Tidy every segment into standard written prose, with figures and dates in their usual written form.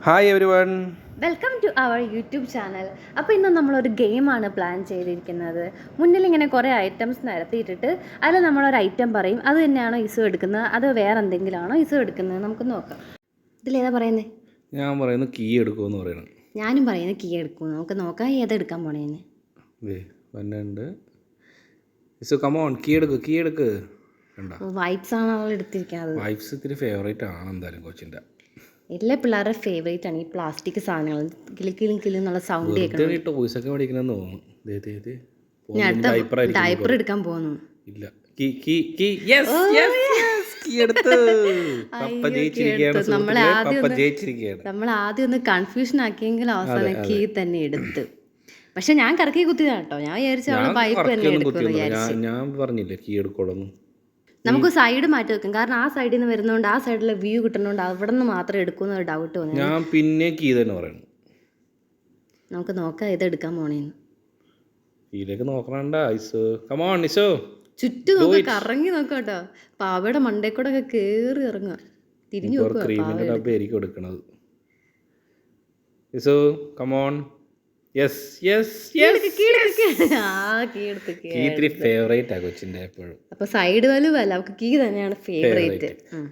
Hi everyone. Welcome to our YouTube channel. അപ്പോൾ ഇന്ന് നമ്മളൊരു ഗെയിമാണ് പ്ലാൻ ചെയ്തിരിക്കുന്നത്. മുന്നിൽ ഇങ്ങനെ കുറേ ഐറ്റംസ് നിരത്തിയിട്ടിട്ട് അതിൽ നമ്മളൊരു ഐറ്റം പറയും, അത് തന്നെയാണോ ഇസു എടുക്കുന്നത് അതോ വേറെ എന്തെങ്കിലും ആണോ ഇസു എടുക്കുന്നത്, നമുക്ക് നോക്കാം. ഇതിലേതാ പറയുന്നത്? ഞാൻ പറയുന്നത് കീ എടുക്കുമെന്ന് പറയണം. ഞാനും പറയുന്നത് കീ എടുക്കും. നമുക്ക് നോക്കാം ഏതെടുക്കാൻ പോണേന്ന്. വന്നുണ്ട്. ഇസു കമോൺ, കീ എടുക്ക്. വൈപ്സ് ആണ് അവൾ എടുത്തിരിക്കുന്നത്. വൈപ്സ് ഇത്തിരി ഫേവറേറ്റ് ആണ് എന്തായാലും കൊച്ചിൻ്റെ. എല്ലാ പിള്ളേരുടെ ഫേവറേറ്റ് ആണ് ഈ പ്ലാസ്റ്റിക് സാധനങ്ങൾ. കിളിന്നുള്ള സൗണ്ട് കേൾക്കണം. ടോയ്സ് ഒക്കെ മേടിക്കണമെന്ന് തോന്നുന്നു. ഡയപ്പർ എടുക്കാൻ പോകുന്നു. ഇല്ല, നമ്മൾ ആദ്യം ഒന്ന് കൺഫ്യൂഷൻ ആക്കിയെങ്കിൽ അവസാനം കീ തന്നെ എടുത്ത്. പക്ഷെ ഞാൻ കറക്കി കുത്തിയതാണ് കേട്ടോ. ഞാൻ വിചാരിച്ചു അവളെ പൈപ്പ് തന്നെ എടുക്കുമെന്ന് വിചാരിച്ചു. ഞാൻ പറഞ്ഞില്ലേ കീ എടുക്കോളൂ. നമുക്ക് സൈഡ് മാറ്റി വെക്കാം, കാരണം ആ സൈഡിൽ നിന്ന് വരുന്നതുകൊണ്ട് ആ സൈഡിലെ വ്യൂ കിട്ടുന്നതുകൊണ്ട് അവിടെ നിന്ന് മാത്രം എടുക്കുന്ന ഒരു ഡൗട്ട് തോന്നി. ഞാൻ പിന്നെ കീ തന്നെ പറയണം. നമുക്ക് നോക്കാം ഇത് എടുക്കാൻ പോണേന്ന്. കീയിലേക്ക് നോക്കണണ്ട ഐസോ. കമോൺ ഇസോ. ചുറ്റും നോക്കാം, കറങ്ങി നോക്കാം കേട്ടോ. പാവയുടെ മണ്ടേ കൂടെ ഒക്കെ കേറി ഇറങ്ങുക. തിരിഞ്ഞു ക്രീമിന്റെ ഡബ്ബ ആയിരിക്കും എടുക്കണത്. ഇസോ come on. Yes yes yes. Favourite ആ കൊച്ചിന്റെ എപ്പോഴും. അപ്പൊ സൈഡ് വലുവല്ല, അവർക്ക് കീ തന്നെയാണ് ഫേവറേറ്റ്.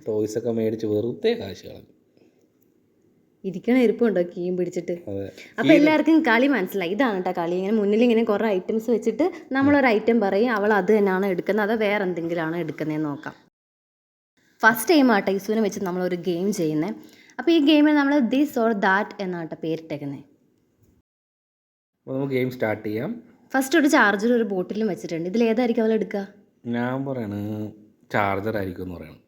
ടോയ്സ് ഒക്കെ മേടിച്ച് വെറുതെ കാശ് കളഞ്ഞു. ഇരിക്കണ ഇരിപ്പുണ്ടോ കീയും പിടിച്ചിട്ട്. അപ്പൊ എല്ലാവർക്കും കളി മനസ്സിലായി. ഇതാണ് കേട്ടോ കളി. ഇങ്ങനെ മുന്നിൽ ഇങ്ങനെ കുറെ ഐറ്റംസ് വെച്ചിട്ട് നമ്മളൊരു ഐറ്റം പറയും, അവൾ അത് തന്നെയാണ് എടുക്കുന്നത് അതോ വേറെ എന്തെങ്കിലും ആണോ എടുക്കുന്നതെന്ന് നോക്കാം. ഫസ്റ്റ് ടൈം ആട്ടോ ഇസുവിനെ വെച്ച് നമ്മളൊരു ഗെയിം ചെയ്യുന്നത്. അപ്പോൾ ഈ ഗെയിമിൽ നമ്മൾ ദിസ് ഓർ ദാറ്റ് എന്നാട്ടോ പേരിട്ടേക്കുന്നത്. നമുക്ക് ഗെയിം സ്റ്റാർട്ട് ചെയ്യാം. ഫസ്റ്റ് ഒരു ചാർജർ ഒരു ബോട്ടിലും വെച്ചിട്ടുണ്ട്. ഇതിൽ ഏതായിരിക്കും അവൾ എടുക്കുക? ഞാൻ പറയണ ചാർജർ ആയിരിക്കും എന്ന് പറയണം.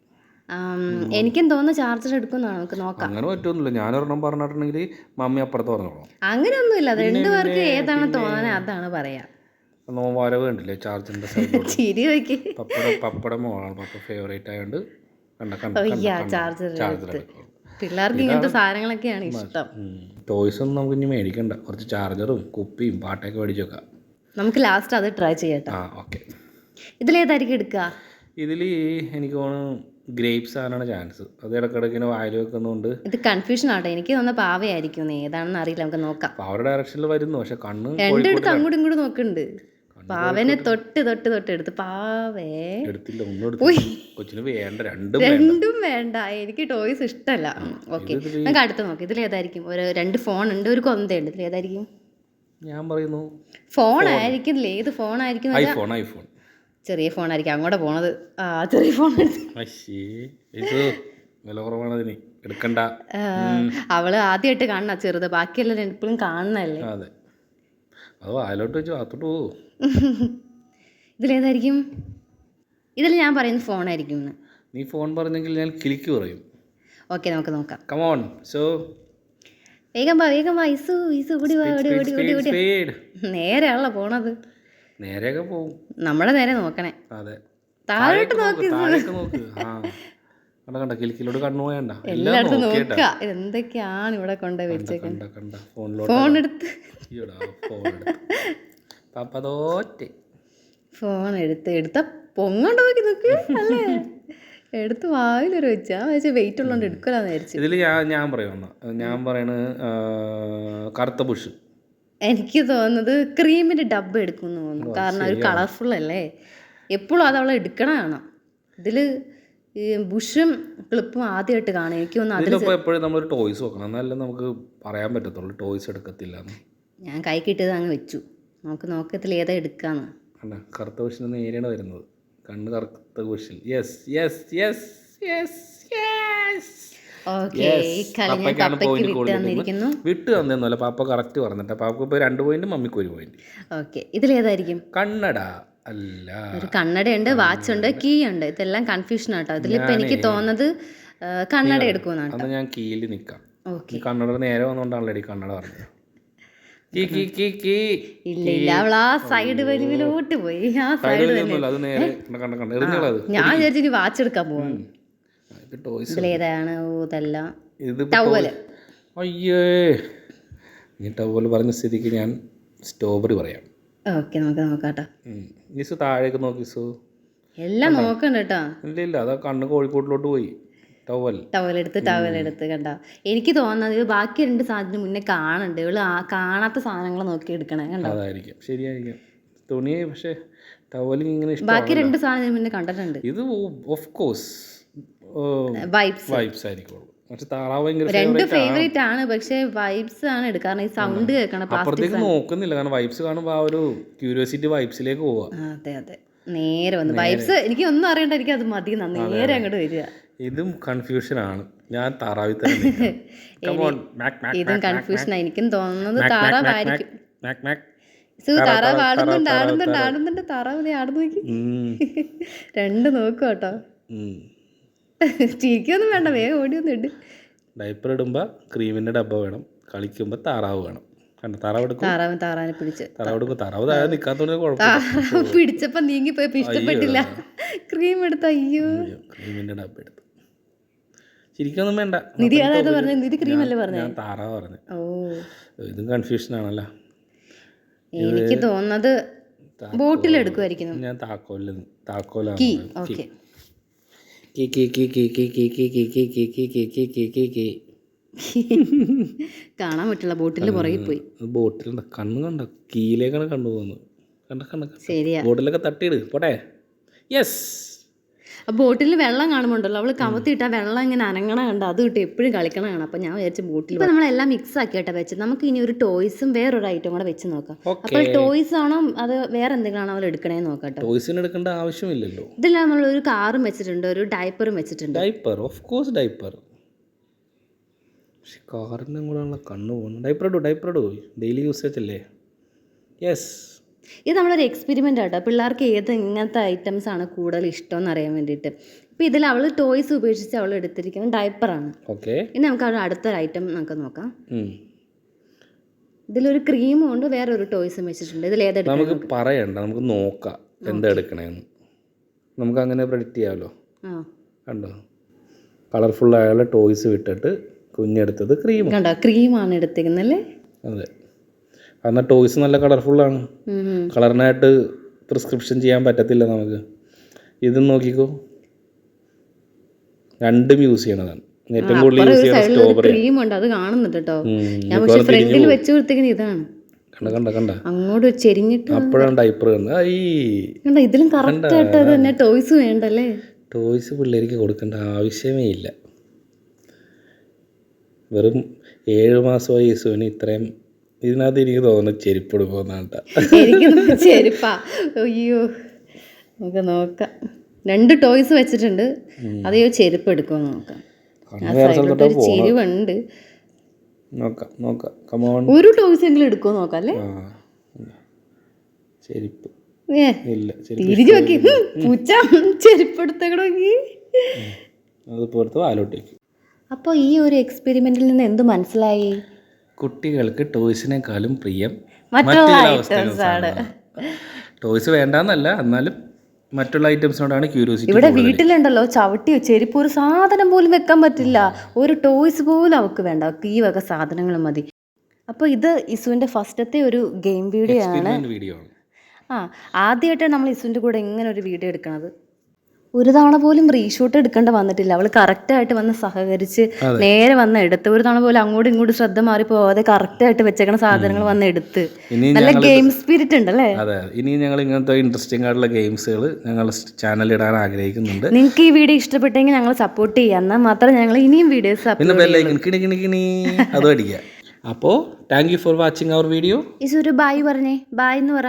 എനിക്കും തോന്നുന്നു ചാർജർ എടുക്കുന്നതാണ്. നമുക്ക് നോക്കാം. അങ്ങനെ പറ്റൊന്നുമില്ല. ഞാനൊരെണ്ണം പറഞ്ഞിട്ടുണ്ടെങ്കിൽ മമ്മി അപ്പുറത്ത് പറഞ്ഞോളാം. അങ്ങനെയൊന്നുമില്ല, രണ്ടുപേർക്ക് ഏതാണ് തോന്നുന്നത് അതാണ് പറയാ. വരവ് കണ്ടില്ലേ ചാർജറിന്റെ സൈഡ്. ചിരി വയ്ക്ക്. പപ്പടം മോളാണ്. പപ്പ ഫേവറേറ്റ് ആയതുകൊണ്ട് ചാർജർ. പിള്ളേർക്ക് ഇങ്ങനത്തെ സാധനങ്ങളൊക്കെയാണ് ഇഷ്ടം. ടോയ്സ് ഒന്നും നമുക്ക് ഇനി മേടിക്കണ്ട. കുറച്ച് ചാർജറും കുപ്പിയും പാട്ടൊക്കെ മേടിച്ച് വെക്കാം. നമുക്ക് ലാസ്റ്റ് അത് ട്രൈ ചെയ്യട്ടെ. ഓക്കെ. ഇതിലേതായിരിക്കും എടുക്കുക? ഇതിൽ എനിക്ക് തോന്നുന്നു ഗ്രേപ്സ് ആകാനാണ് ചാൻസ്. അത് ഇടയ്ക്കിടയ്ക്കിന് വായിൽ വെക്കുന്നതുകൊണ്ട് ഇത് കൺഫ്യൂഷൻ ആട്ടെ. എനിക്ക് തോന്നുന്ന പാവയായിരിക്കും. ഏതാണെന്ന് അറിയില്ല, നമുക്ക് നോക്കാം. പാവയുടെ ഡയറക്ഷനിൽ വരുന്നു, പക്ഷെ കണ്ണ് രണ്ടിടത്ത് അങ്ങോട്ടും ഇങ്ങോട്ടും നോക്കുന്നുണ്ട്. പാവനെ തൊട്ട് എടുത്ത് പാവേ എടുത്തില്ല. കൊച്ചിന് വേണ്ട, രണ്ടും വേണ്ട. എനിക്ക് ടോയ്സ് ഇഷ്ടമല്ല. ഓക്കെ, നമുക്ക് അടുത്ത് നോക്കാം. ഇതിലേതായിരിക്കും? ഒരു 2 ഫോൺ ഉണ്ട്, ഒരു കൊന്തയുണ്ട്. ഇതിലേതായിരിക്കും? ഞാൻ പറയുന്നു ഫോൺ ആയിരിക്കും. ഏത് ഫോൺ ആയിരിക്കും? ഐഫോൺ. ചെറിയ ഫോൺ ആയിരിക്കും. അങ്ങോട്ട് പോണത് ചെറിയ ഫോൺ. എടുക്കണ്ട. അവള് ആദ്യമായിട്ട് കാണണ ചെറുത്, ബാക്കിയെല്ലാം എപ്പോഴും കാണണല്ലേ. അതെ, അത് വായിലോട്ട് വെച്ച് ഭാഗത്തോട്ട് പോവോ. ഇതിലേതായിരിക്കും? ഇതിൽ ഞാൻ പറയുന്നത് ഫോണായിരിക്കും. നീ ഫോൺ പറഞ്ഞെങ്കിൽ ഞാൻ ക്ലിക്ക് പറയും. ഓക്കെ, നമുക്ക് നോക്കാം. Come on so. വേഗം വാ ഇസു കൂടി വാ. നേരെയാണല്ലോ പോണത്. നേരെയൊക്കെ പോവും. നമ്മളെ നേരെ നോക്കണേ. അതെ, താഴോട്ട് നോക്ക്. കണ്ട കിലിക്കിലോട്ട് കണ്ണു പോയണ്ട. എല്ലായിടത്തും നോക്ക. എന്തൊക്കെയാണ് ഇവിടെ കൊണ്ടുപോയി വെച്ചേക്കുന്നത്. ഫോൺ എടുത്ത് എടുത്ത പൊങ്ങോണ്ട് നോക്കി നോക്ക്. അല്ലേ, എടുത്ത് വായിലൊരു വെച്ചാ വെയിറ്റ് ഉള്ളതുകൊണ്ട് എടുക്കലാന്ന് വിചാരിച്ചു. ഇതിൽ ഞാൻ പറയണ കറുത്ത ബുഷ്. എനിക്ക് തോന്നുന്നത് ക്രീമിന്റെ ഡബ്ബ എടുക്കുമെന്ന് തോന്നുന്നു. കാരണം ഒരു കളർഫുൾ അല്ലേ. എപ്പോഴും അത് അവളെ എടുക്കണ കാണാം. ഇതില് ബുഷും ക്ലിപ്പും ആദ്യമായിട്ട് കാണാം. എനിക്ക് തോന്നുന്നു എപ്പോഴും നമ്മളൊരു ടോയ്സ് നോക്കണം, എന്നാലും നമുക്ക് പറയാൻ പറ്റത്തുള്ളൂ ടോയ്സ് എടുക്കത്തില്ല. ഞാൻ കൈ കിട്ടിയത് അങ്ങ് വെച്ചു. നമുക്ക് നോക്കത്തിൽ ഏതാ എടുക്കാന്ന്. കറുത്ത ബുഷിന് നേരെയാണ് വരുന്നത്. കണ്ണ് കറുത്ത ബുഷിൽ. Yes yes yes yes yes. വിട്ട് തന്നൊന്നുമല്ല, പാപ്പ കറക്റ്റ് പറഞ്ഞിട്ട്. പാപ്പ ഇപ്പോൾ 2 പോയിന്റ്, മമ്മിക്ക് 1 പോയിന്റ്. ഓക്കെ, ഇതിലേതായിരിക്കും? കണ്ണട അല്ല. ഒരു കണ്ണടയുണ്ട്, വാച്ച് ഉണ്ട്, കീ ഉണ്ട്. ഇതെല്ലാം കൺഫ്യൂഷൻ ആട്ടോ. ഇതിലിപ്പോൾ എനിക്ക് തോന്നുന്നത് കണ്ണട എടുക്കുമെന്നാണ്. ഞാൻ കീയിൽ നിൽക്കാം. കണ്ണട നേരെ വന്നുകൊണ്ടാണല്ലോ കണ്ണട പറഞ്ഞത്. ഇല്ല, അവൾ ആ സൈഡ് വലിവിലോട്ട് പോയി. ആ സൈഡ് ഞാൻ വിചാരിച്ചു ഇനി വാച്ച് എടുക്കാൻ പോവാണ്. ഇതിലേതാണ്? ഇതല്ല, ടവല്. അയ്യേ, നീ ടവല് പറഞ്ഞ സ്ഥിതിക്ക് ഞാൻ സ്ട്രോബെറി പറയാം. ഓക്കെ, നമുക്ക് നോക്കാട്ടോ. താഴേക്ക് നോക്കി. എല്ലാം നോക്കണ്ട കേട്ടോ. ഇല്ല, അതാ കണ്ണ് കോഴിക്കോട്ടിലോട്ട് പോയി. ടവലെടുത്ത് കണ്ട. എനിക്ക് തോന്നുന്നത് ബാക്കി 2 സാധനത്തിന് മുന്നേ കാണുന്നുണ്ട്, ഇവള് കാണാത്ത സാധനങ്ങൾ നോക്കി എടുക്കണേ കണ്ടോ. അതായിരിക്കും, ശരിയായിരിക്കും. തുണി പക്ഷേ ടവലിങ് ഇങ്ങനെ ബാക്കി 2 സാധനത്തിന് മുന്നേ കണ്ടിട്ടുണ്ട്. ഇത് ഓഫ് കോഴ്സ് വൈബ്സ് ആയിരിക്കും. പക്ഷെ താറാവ് ഭയങ്കര 2 ഫേവറേറ്റ് ആണ്, പക്ഷേ വൈബ്സ് ആണ് എടുക്കുക. കാരണം ഈ സൗണ്ട് കേൾക്കണം. അപ്പുറത്തേക്ക് നോക്കുന്നില്ല, കാരണം വൈബ്സ് കാണുമ്പോൾ ആ ഒരു ക്യൂരിയോസിറ്റി വൈബ്സിലേക്ക് പോവാ. അതെ നേരെ വന്ന് വൈബ്സ് എനിക്ക് ഒന്നും അറിയണ്ട, എനിക്ക് അത് മതി, നേരെ അങ്ങോട്ട് വരിക. ഇതും കൺഫ്യൂഷൻ ആണ്. ഞാൻ താറാവിൽ തന്നെ ഇതും കൺഫ്യൂഷൻ. എനിക്കും തോന്നുന്നത് താറാവായിരിക്കും. താറാവ് ആടുന്നുണ്ട്. താറാവ് ആടുന്നു നോക്കി. 2 നോക്കും കേട്ടോ. ചിരിക്കൊന്നും വേണ്ട, വേഗം ഓടിയൊന്നും ഇട്. ഡയപ്പർ ഇടുമ്പോൾ ക്രീമിൻ്റെ ഡബ്ബ വേണം, കളിക്കുമ്പോൾ താറാവ് വേണം. കണ്ടോ, താറാവിനെ പിടിച്ച് താറാവ് താഴെ നിൽക്കാത്തോണ്ട് കുഴപ്പമില്ല. താറാവ് പിടിച്ചപ്പോൾ നീങ്ങിപ്പോയപ്പോൾ ഇഷ്ടപ്പെട്ടില്ല, ക്രീം എടുത്ത്. അയ്യോ, ക്രീമിൻ്റെ ഡബ്ബ എടുത്തു. ശരിക്കൊന്നും വേണ്ട. നിധി അതായത് പറഞ്ഞത്, നിധി ക്രീം അല്ലേ പറഞ്ഞത്? ഞാൻ താറാവ് പറഞ്ഞു. ഓ, ഇതും കൺഫ്യൂഷൻ ആണല്ലോ. എനിക്ക് തോന്നുന്നത് ബോട്ടിൽ എടുക്കുമായിരിക്കും. ഞാൻ താക്കോലാണ്. കാണാൻ പറ്റില്ല, ബോട്ടിലിന്റെ പുറകിൽ പോയി. ബോട്ടിലുണ്ട്, കണ്ണ് കണ്ട കീയിലേക്കാണ് കണ്ടു പോകുന്നത്. ശരിയാ, ബോട്ടിലൊക്കെ തട്ടിയിട് പോട്ടെ. യെസ്. ബോട്ടിൽ വെള്ളം കാണുമ്പോണ്ടല്ലോ, അവള് കമത്തിയിട്ടാ വെള്ളം ഇങ്ങനെ അനങ്ങണ കണ്ട, അത് കിട്ടും എപ്പോഴും കളിക്കണ കാണാം. അപ്പൊ ഞാൻ വിചാരിച്ച ബോട്ടിൽ. ഇപ്പൊ നമ്മളെല്ലാം മിക്സ് ആക്കിയിട്ടാ വെച്ചത്. നമുക്ക് ഇനി ഒരു ടോയ്സും വേറൊരു ഐറ്റം കൂടെ വെച്ച് നോക്കാം. അപ്പോൾ ടോയ്സ് ആണോ അത് വേറെ എന്തെങ്കിലും അവൾ എടുക്കണേന്ന് നോക്കട്ടെ. ടോയ്സിന് എടുക്കേണ്ട ആവശ്യമില്ലല്ലോ. ഇതെല്ലാം നമ്മൾ ഒരു കാറും വെച്ചിട്ടുണ്ട്, ഒരു ഡയപ്പറും വെച്ചിട്ടുണ്ട്. Diaper, of course diaper. പക്ഷെ കാറിൻ്റെ കൂടെയുള്ള കണ്ണ് പോകുന്നു. ഡയപ്പർ ഇടൂ, ഡെയിലി യൂസേജ് അല്ലേ. യെസ്. ഇത് നമ്മളൊരു എക്സ്പെരിമെൻ്റ് ആട്ടോ. പിള്ളേർക്ക് ഇങ്ങനത്തെ ഐറ്റംസ് ആണ് കൂടുതൽ ഇഷ്ടം എന്ന് അറിയാൻ വേണ്ടിയിട്ട്. ഇപ്പോൾ ഇതിൽ അവൾ ടോയ്സ് ഉപേക്ഷിച്ച് അവൾ എടുത്തിരിക്കുന്നത് ഡയപ്പറാണ്. ഓക്കെ, ഇനി നമുക്ക് അവിടെ അടുത്തൊരു ഐറ്റം നമുക്ക് നോക്കാം. ഇതിലൊരു ക്രീമും ഉണ്ട്, വേറെ ഒരു ടോയ്സും വെച്ചിട്ടുണ്ട്. ഇതിൽ ഏതെടുക്കാം നമുക്ക് പറയണ്ട, നമുക്ക് നോക്കാം എന്താ എടുക്കണേന്ന്. നമുക്ക് അങ്ങനെ പ്രെഡിക്റ്റ് ചെയ്യാമല്ലോ. കണ്ടോ, കളർഫുൾ ആയുള്ള ടോയ്സ് വിട്ടിട്ട് കുഞ്ഞെടുത്തത് ക്രീം. കണ്ടോ, ക്രീമാണ് എടുത്തിരിക്കുന്നല്ലേ. അതെ, കാരണം ടോയ്സ് നല്ല കളർഫുള്ളാണ്. കളറിനായിട്ട് പ്രിസ്ക്രിപ്ഷൻ ചെയ്യാൻ പറ്റത്തില്ല നമുക്ക്. ഇതും നോക്കിക്കോ, 2 യൂസ് ചെയ്യണതാണ്. ഏറ്റവും കൂടുതൽ യൂസ് ചെയ്യുന്ന സ്ട്രോബെറി ക്രീം ഉണ്ട്, അത് കാണുന്നുണ്ട് കേട്ടോ. ഞാൻ പക്ഷേ ഫ്രണ്ടിൽ വെച്ച് കൊടുത്തിരിക്കുന്നത് ഇതാണ്. കണ്ട അങ്ങോട്ട് ചെരിഞ്ഞിട്ട് അപ്പോഴാണ് ഡയപ്പർ കണ്ടത്. ഇതിലും കറക്റ്റ് ആയിട്ട് അത് തന്നെ ടോയ്സ് വേണ്ടല്ലേ. ടോയ്സ് പിള്ളേർക്ക് കൊടുക്കേണ്ട ആവശ്യമേ ഇല്ല. വെറും 7 മാസമായി യേശുവിന് ഇത്രയും. ഇതിനകത്ത് എനിക്ക് തോന്നുന്നു ചെരുപ്പ് എടുക്കുമെന്നാണ്. ചെരുപ്പാ? അയ്യോ, നമുക്ക് നോക്കാം. 2 ടോയ്സ് വെച്ചിട്ടുണ്ട്, അതെയോ ചെരുപ്പ് എടുക്കുമെന്ന് നോക്കാം. ഒരു ചെരുവുണ്ട്, നോക്കാം. ഒരു ടോയ്സ് എങ്കിലും എടുക്കുമോ നോക്കാം അല്ലേ. ചെരുപ്പ് ഇല്ല, തിരിഞ്ഞു നോക്കി പൂച്ച ചെരുപ്പ് എടുത്തോക്കി അതുപോലത്തെ വാലോട്ടേക്ക്. അപ്പോൾ ഈ ഒരു എക്സ്പെരിമെന്റിൽ നിന്ന് എന്ത് മനസ്സിലായി? കുട്ടികൾക്ക് ടോയ്സിനേക്കാളും പ്രിയം മറ്റുള്ള ഐറ്റംസ് ആണ്. ടോയ്സ് വേണ്ടെന്നല്ല, എന്നാലും മറ്റുള്ള ഐറ്റംസിനോടാണ് ക്യൂരിയോസിറ്റി. ഇവിടെ വീട്ടിലുണ്ടല്ലോ ചവിട്ടിയോ ചെരുപ്പ് ഒരു സാധനം പോലും വെക്കാൻ പറ്റില്ല. ഒരു ടോയ്സ് പോലും അവൾക്ക് വേണ്ട, അവൾക്ക് ഈ വക സാധനങ്ങൾ മതി. അപ്പോൾ ഇത് ഇസുവിൻ്റെ ഫസ്റ്റത്തെ ഒരു ഗെയിം വീഡിയോ ആണ്. ആദ്യമായിട്ടാണ് നമ്മൾ ഇസുവിൻ്റെ കൂടെ ഇങ്ങനെ ഒരു വീഡിയോ എടുക്കണത്. ഒരു തവണ പോലും റീഷൂട്ട് എടുക്കേണ്ട വന്നിട്ടില്ല. അവൾ കറക്റ്റായിട്ട് വന്ന് സഹകരിച്ച് നേരെ വന്ന് എടുത്ത്, ഒരു തവണ പോലും അങ്ങോട്ടും ഇങ്ങോട്ടും ശ്രദ്ധ മാറി പോവാതെ കറക്റ്റായിട്ട് വെച്ചേക്കണ സാധനങ്ങൾ വന്ന് എടുത്ത്. നല്ല ഗെയിം സ്പിരിറ്റ് ഉണ്ടല്ലേ. അതെ, ഇനി ഞങ്ങൾ ഇങ്ങനത്തെ ഇൻട്രസ്റ്റിംഗ് ആയിട്ടുള്ള ഗെയിംസുകൾ ഞങ്ങൾ ചാനലിൽ ഇടാൻ ആഗ്രഹിക്കുന്നുണ്ട്. നിങ്ങൾക്ക് ഈ വീഡിയോ ഇഷ്ടപ്പെട്ടെങ്കിൽ ഞങ്ങൾ സപ്പോർട്ട് ചെയ്യാം, എന്നാൽ മാത്രമേ ഞങ്ങൾ ഇനിയും വീഡിയോസ് അതും അടിക്കുക. അപ്പോൾ thank you for watching our video. ഇസൊരു ബായ് പറഞ്ഞേ, ബായ് എന്ന് പറ.